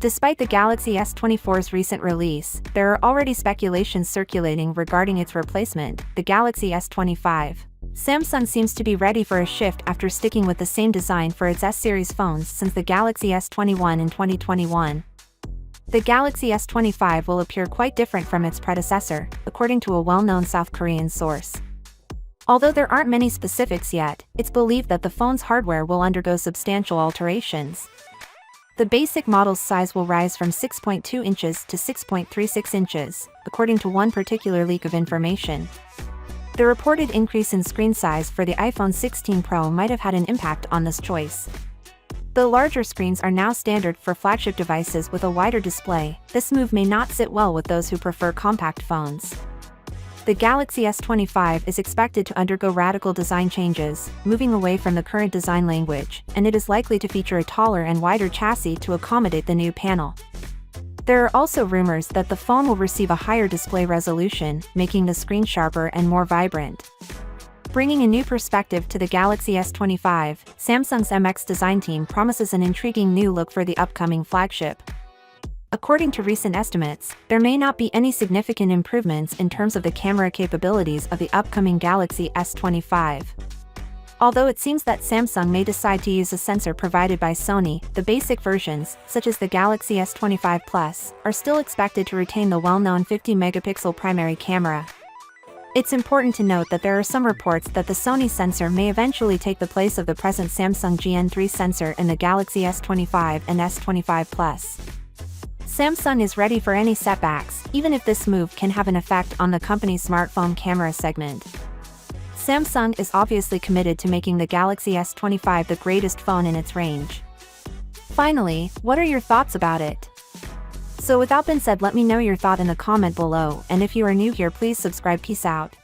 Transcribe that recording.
Despite the Galaxy S24's recent release, there are already speculations circulating regarding its replacement, the Galaxy S25. Samsung seems to be ready for a shift after sticking with the same design for its S-series phones since the Galaxy S21 in 2021. The Galaxy S25 will appear quite different from its predecessor, according to a well-known South Korean source. Although there aren't many specifics yet, it's believed that the phone's hardware will undergo substantial alterations. The basic model's size will rise from 6.2 inches to 6.36 inches, according to one particular leak of information. The reported increase in screen size for the iPhone 16 Pro might have had an impact on this choice. Though larger screens are now standard for flagship devices with a wider display, this move may not sit well with those who prefer compact phones. The Galaxy S25 is expected to undergo radical design changes, moving away from the current design language, and it is likely to feature a taller and wider chassis to accommodate the new panel. There are also rumors that the phone will receive a higher display resolution, making the screen sharper and more vibrant. Bringing a new perspective to the Galaxy S25, Samsung's MX design team promises an intriguing new look for the upcoming flagship. According to recent estimates, there may not be any significant improvements in terms of the camera capabilities of the upcoming Galaxy S25. Although it seems that Samsung may decide to use a sensor provided by Sony, the basic versions, such as the Galaxy S25 Plus, are still expected to retain the well-known 50-megapixel primary camera. It's important to note that there are some reports that the Sony sensor may eventually take the place of the present Samsung GN3 sensor in the Galaxy S25 and S25 Plus. Samsung is ready for any setbacks, even if this move can have an effect on the company's smartphone camera segment. Samsung is obviously committed to making the Galaxy S25 the greatest phone in its range. Finally, what are your thoughts about it? So with that being said, let me know your thought in the comment below, and if you are new here, please subscribe. Peace out.